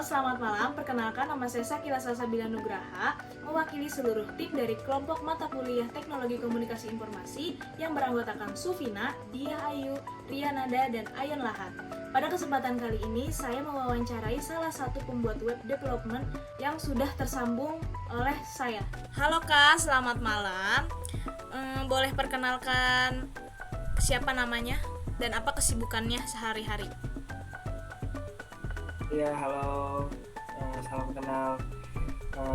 selamat malam. Perkenalkan, nama saya Sakila Salsabila Nugraha, mewakili seluruh tim dari kelompok mata kuliah Teknologi Komunikasi Informasi yang beranggotakan Sufina, Dia Ayu, Ria Nada, dan Ayan Lahat. Pada kesempatan kali ini, saya mewawancarai salah satu pembuat web development yang sudah tersambung oleh saya. Halo Kak, selamat malam. Boleh perkenalkan siapa namanya dan apa kesibukannya sehari-hari? Ya, halo, salam kenal.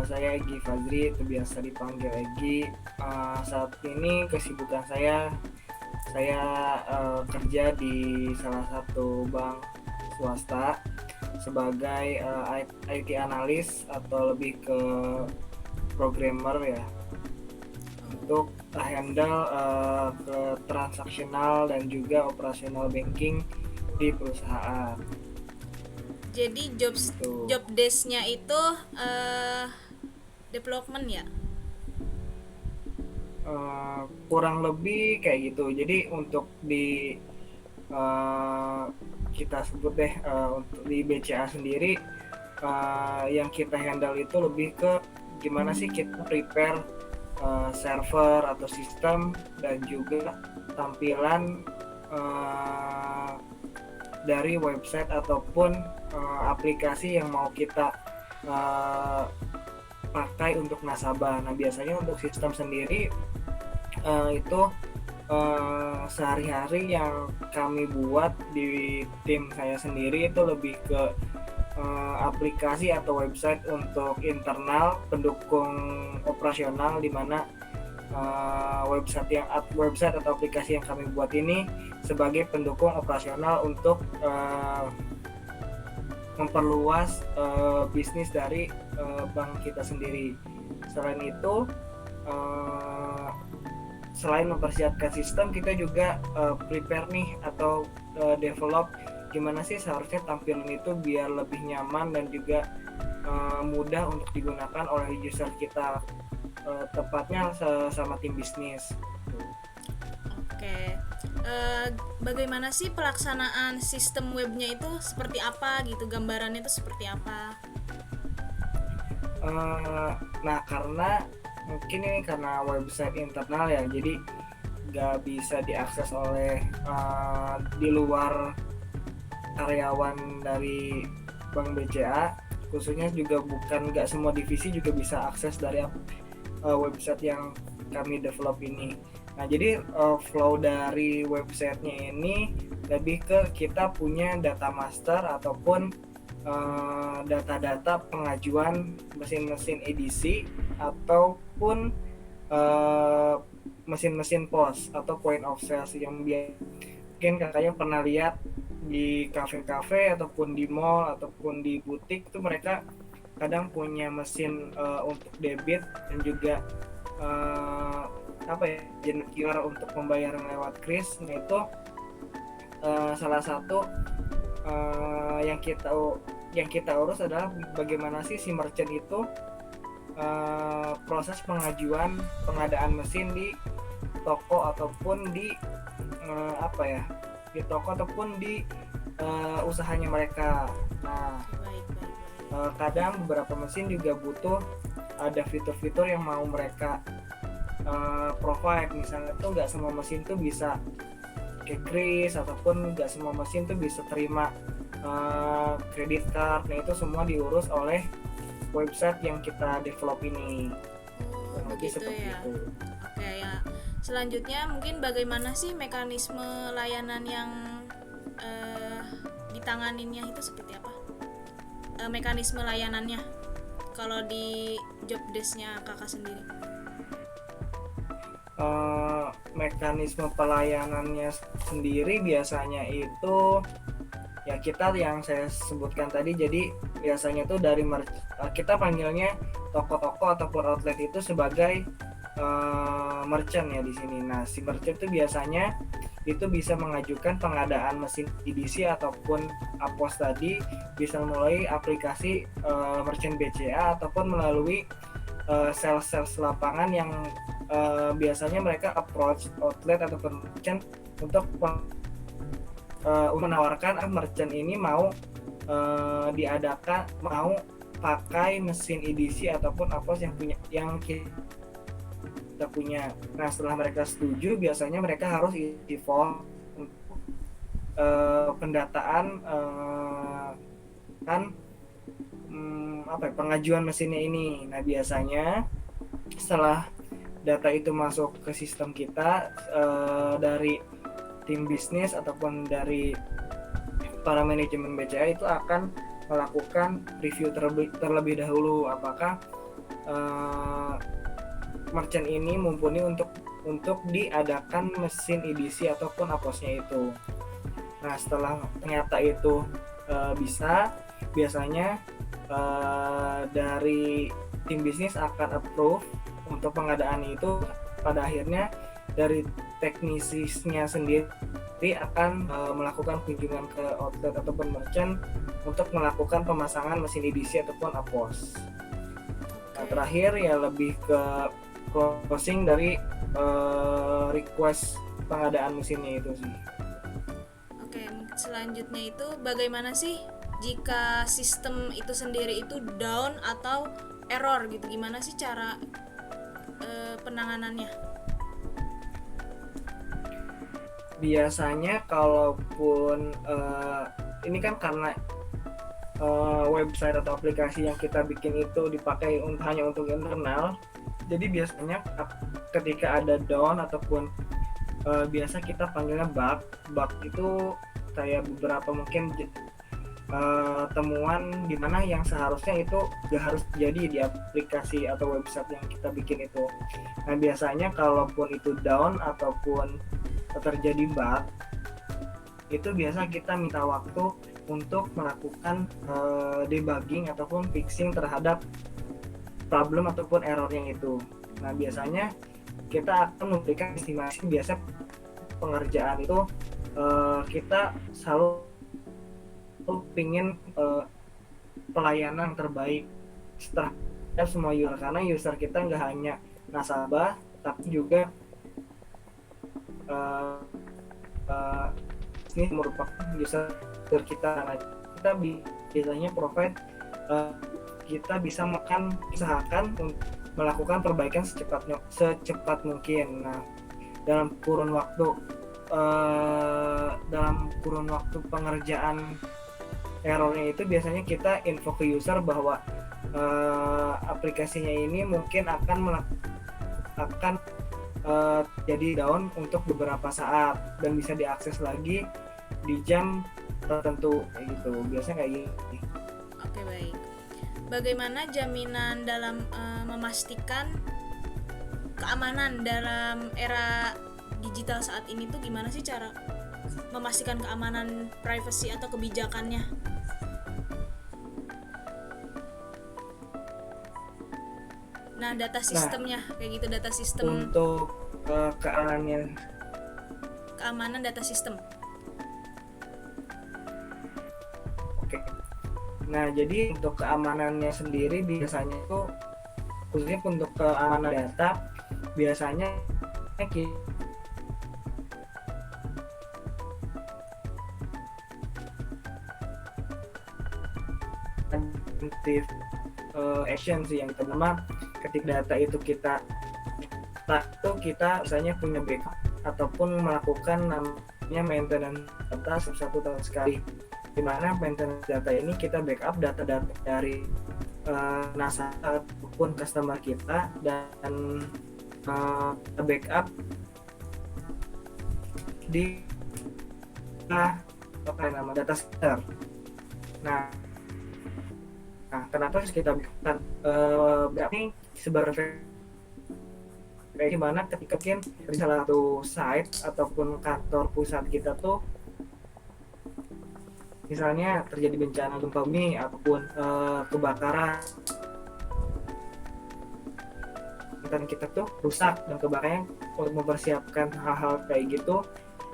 Saya Egy Fazri, itu biasa dipanggil Egy. Saat ini kesibukan saya kerja di salah satu bank swasta sebagai IT analis atau lebih ke programmer ya, untuk handle ke transaksional dan juga operasional banking di perusahaan. Jadi job desk-nya itu development ya? Kurang lebih kayak gitu. Jadi untuk di kita sebut deh, untuk di BCA sendiri, yang kita handle itu lebih ke gimana sih kita prepare server atau sistem dan juga tampilan dari website ataupun aplikasi yang mau kita pakai untuk nasabah. Nah, biasanya untuk sistem sendiri itu sehari-hari yang kami buat di tim saya sendiri itu lebih ke aplikasi atau website untuk internal pendukung operasional, di mana website atau aplikasi yang kami buat ini sebagai pendukung operasional untuk memperluas bisnis dari bank kita sendiri. Selain itu, selain mempersiapkan sistem, kita juga prepare nih atau develop gimana sih seharusnya tampilan itu biar lebih nyaman dan juga mudah untuk digunakan oleh user kita, tepatnya sama tim bisnis. Oke. Bagaimana sih pelaksanaan sistem webnya itu seperti apa gitu? Gambarannya itu seperti apa? Nah, karena mungkin ini karena website internal ya, jadi nggak bisa diakses oleh di luar karyawan dari Bank BCA, khususnya juga nggak semua divisi juga bisa akses dari website yang kami develop ini. Nah, jadi flow dari websitenya ini lebih ke kita punya data master ataupun data-data pengajuan mesin-mesin edisi ataupun mesin-mesin POS atau point of sales yang mungkin kakaknya pernah lihat di kafe-kafe ataupun di mall ataupun di butik itu, mereka kadang punya mesin untuk debit dan juga jenis QR untuk pembayaran lewat kris. Nah, itu salah satu yang kita urus adalah bagaimana sih si merchant itu proses pengadaan mesin di toko ataupun di di toko ataupun di usahanya mereka. Nah, kadang beberapa mesin juga butuh ada fitur-fitur yang mau mereka provide. Misalnya tuh nggak semua mesin tuh bisa kayak kris ataupun nggak semua mesin tuh bisa terima credit card. Nah, itu semua diurus oleh website yang kita develop ini. Begitu ya. Itu. Oke ya. Selanjutnya mungkin bagaimana sih mekanisme layanan yang ditanganinnya itu seperti apa? Mekanisme layanannya kalau di job desk-nya kakak sendiri. Mekanisme pelayanannya sendiri biasanya itu ya kita yang saya sebutkan tadi. Jadi biasanya tuh dari kita panggilnya toko-toko ataupun outlet itu sebagai merchant ya di sini. Nah, si merchant itu biasanya itu bisa mengajukan pengadaan mesin EDC ataupun APOS tadi, bisa melalui aplikasi merchant BCA ataupun melalui sales lapangan yang biasanya mereka approach outlet ataupun merchant untuk menawarkan merchant ini mau diadakan mau pakai mesin edisi ataupun APOS yang kita punya. Nah setelah mereka setuju biasanya mereka harus isi form untuk pendataan pengajuan mesinnya ini. Nah biasanya setelah data itu masuk ke sistem kita dari tim bisnis ataupun dari para manajemen BCA itu akan melakukan review terlebih dahulu apakah merchant ini mumpuni untuk diadakan mesin edisi ataupun APOS-nya itu. Nah setelah ternyata itu bisa, biasanya dari tim bisnis akan approve untuk pengadaan itu. Pada akhirnya dari teknisisnya sendiri akan melakukan kunjungan ke outlet ataupun merchant untuk melakukan pemasangan mesin edisi ataupun APOS. Nah, terakhir ya lebih ke closing dari request pengadaan mesinnya itu sih. Oke, selanjutnya itu bagaimana sih jika sistem itu sendiri itu down atau error gitu? Gimana sih cara penanganannya? Biasanya kalaupun ini kan karena website atau aplikasi yang kita bikin itu dipakai hanya untuk internal, jadi biasanya ketika ada down ataupun biasa kita panggilnya bug itu kayak beberapa mungkin temuan dimana yang seharusnya itu gak harus jadi di aplikasi atau website yang kita bikin itu. Nah biasanya kalaupun itu down ataupun terjadi bug, itu biasa kita minta waktu untuk melakukan debugging ataupun fixing terhadap problem ataupun errornya itu. Nah biasanya kita akan memberikan estimasi. Biasa pengerjaan itu kita selalu pingin pelayanan terbaik terhadap semua user, karena user kita nggak hanya nasabah tapi juga ini merupakan user kita. Nah, kita biasanya provide kita bisa usahakan untuk melakukan perbaikan secepat mungkin. Nah, dalam kurun waktu pengerjaan errornya itu biasanya kita info ke user bahwa aplikasinya ini mungkin akan jadi down untuk beberapa saat dan bisa diakses lagi di jam tertentu kayak gitu. Biasanya kayak gitu. Oke, baik. Bagaimana jaminan dalam memastikan keamanan dalam era digital saat ini tuh gimana sih cara memastikan keamanan privacy atau kebijakannya? Nah, data sistemnya kayak gitu, data sistem untuk keamanan data sistem. Oke. Nah, jadi untuk keamanannya sendiri biasanya itu khususnya untuk keamanan data biasanya action sih yang pertama. Ketika data itu kita misalnya punya backup ataupun melakukan namanya maintenance data satu tahun sekali, di mana maintenance data ini kita backup data-data dari nasabah ataupun customer kita dan backup di data center. Nah, kenapa harus kita bikin berarti sebenarnya kayak gimana ketika mungkin di salah satu site ataupun kantor pusat kita tuh misalnya terjadi bencana gempa bumi ataupun kebakaran, dan kita tuh rusak dan kebakaran. Untuk mempersiapkan hal-hal kayak gitu,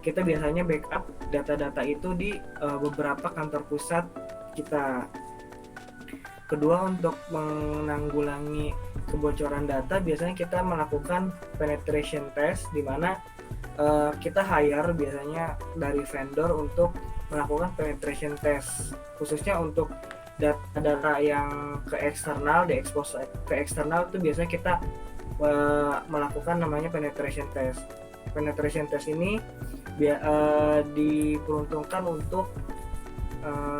kita biasanya backup data-data itu di beberapa kantor pusat kita. Kedua, untuk menanggulangi kebocoran data, biasanya kita melakukan penetration test, di mana kita hire biasanya dari vendor untuk melakukan penetration test khususnya untuk data-data yang ke eksternal, diekspos ke eksternal itu biasanya kita melakukan namanya penetration test. Penetration test ini diperuntukkan untuk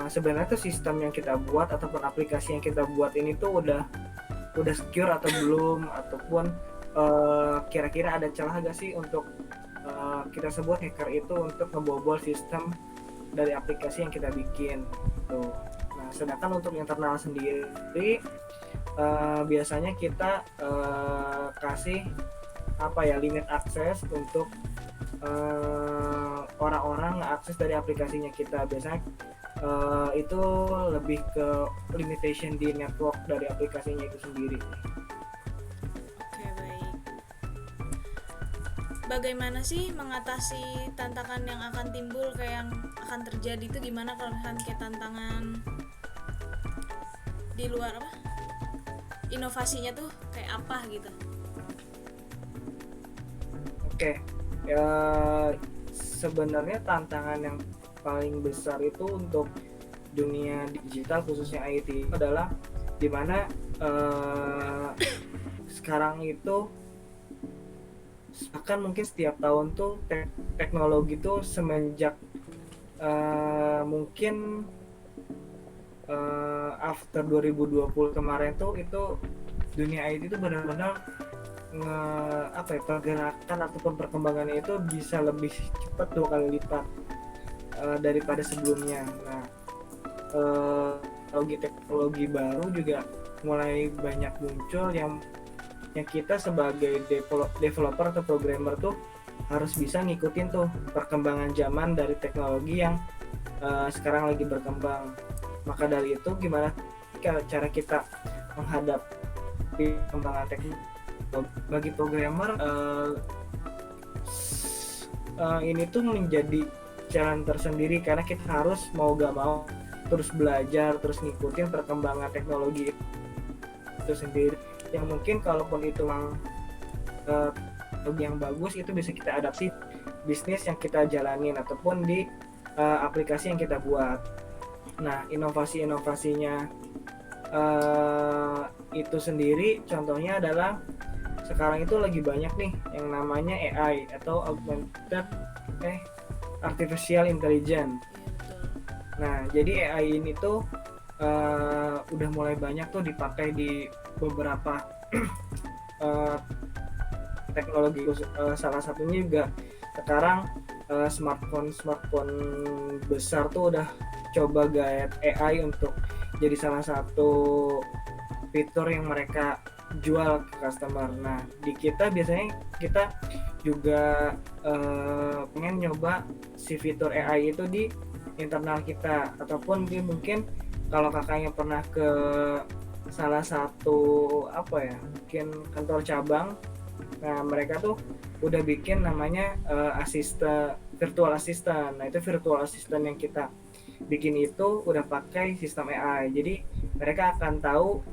sebenarnya tuh sistem yang kita buat ataupun aplikasi yang kita buat ini tuh udah secure atau belum, ataupun kira-kira ada celah gak sih untuk kita sebut hacker itu untuk ngebobol sistem dari aplikasi yang kita bikin tuh. Nah, sedangkan untuk internal sendiri biasanya kita kasih limit akses untuk orang-orang ngeakses dari aplikasinya kita. Biasanya itu lebih ke limitation di network dari aplikasinya itu sendiri. Oke, baik. Bagaimana sih mengatasi tantangan yang akan timbul, kayak yang akan terjadi itu gimana kalau misalkan kayak tantangan di luar inovasinya tuh kayak apa gitu? Oke, sebenarnya tantangan yang paling besar itu untuk dunia digital khususnya IT adalah dimana sekarang itu akan mungkin setiap tahun tuh teknologi tuh semenjak mungkin after 2020 kemarin tuh itu dunia IT itu benar-benar pergerakan ataupun perkembangannya itu bisa lebih cepat 2 kali lipat daripada sebelumnya. Nah, teknologi baru juga mulai banyak muncul yang kita sebagai developer atau programmer tuh harus bisa ngikutin tuh perkembangan zaman dari teknologi yang sekarang lagi berkembang. Maka dari itu gimana cara kita menghadapi perkembangan teknologi bagi programmer, ini tuh menjadi challenge tersendiri karena kita harus mau gak mau terus belajar, terus ngikutin perkembangan teknologi itu sendiri, yang mungkin kalaupun itu teknologi yang bagus itu bisa kita adaptif bisnis yang kita jalanin ataupun di aplikasi yang kita buat. Nah, inovasi-inovasinya itu sendiri contohnya adalah sekarang itu lagi banyak nih yang namanya AI atau Artificial Intelligence. Nah, jadi AI ini tuh udah mulai banyak tuh dipakai di beberapa teknologi. Salah satunya juga sekarang smartphone besar tuh udah coba gaet AI untuk jadi salah satu fitur yang mereka jual ke customer. Nah, di kita biasanya kita juga pengen nyoba si fitur AI itu di internal kita, ataupun mungkin kalau kakaknya pernah ke salah satu mungkin kantor cabang, nah mereka tuh udah bikin namanya virtual assistant. Nah, itu virtual assistant yang kita bikin itu udah pakai sistem AI, jadi mereka akan tahu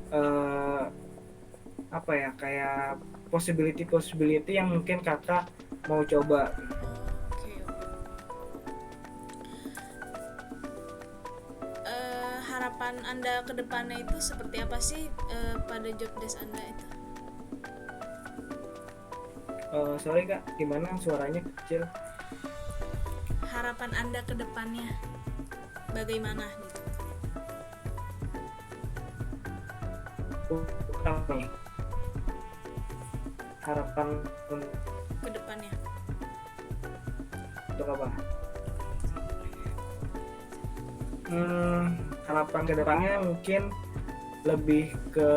kayak possibility yang mungkin kakak mau coba. Harapan Anda ke depannya itu seperti apa sih pada job desk Anda itu? Sorry kak, gimana suaranya kecil? Harapan Anda ke depannya bagaimana gitu? Harapan ke depannya untuk apa? Harapan ke depannya mungkin lebih ke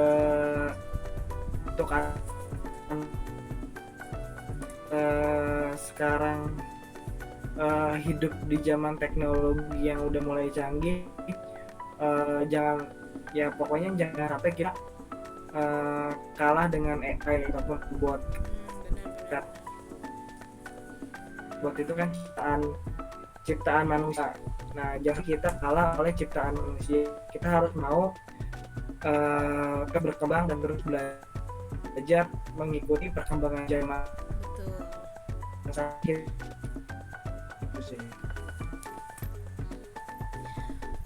untuk sekarang hidup di zaman teknologi yang udah mulai canggih, pokoknya jangan sampai kita kalah dengan AI ataupun bot. Bot itu kan ciptaan manusia. Nah, jangan kita kalah oleh ciptaan manusia. Kita harus mau berkembang dan terus belajar mengikuti perkembangan zaman. Betul. Sakit.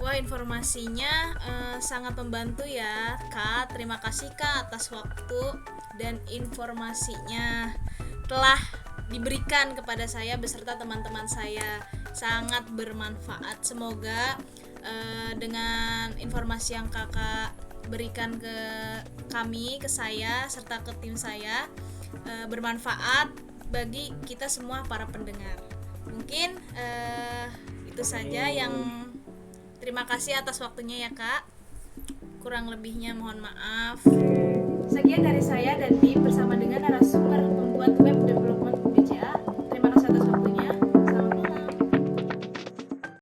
Wah, informasinya sangat membantu ya, Kak. Terima kasih, Kak, atas waktu dan informasinya telah diberikan kepada saya beserta teman-teman saya. Sangat bermanfaat. Semoga dengan informasi yang Kakak berikan ke kami, ke saya, serta ke tim saya, bermanfaat bagi kita semua para pendengar. Mungkin itu saja yang terima kasih atas waktunya ya, Kak. Kurang lebihnya mohon maaf. Sekian dari saya dan tim bersama dengan narasumber pembuat web development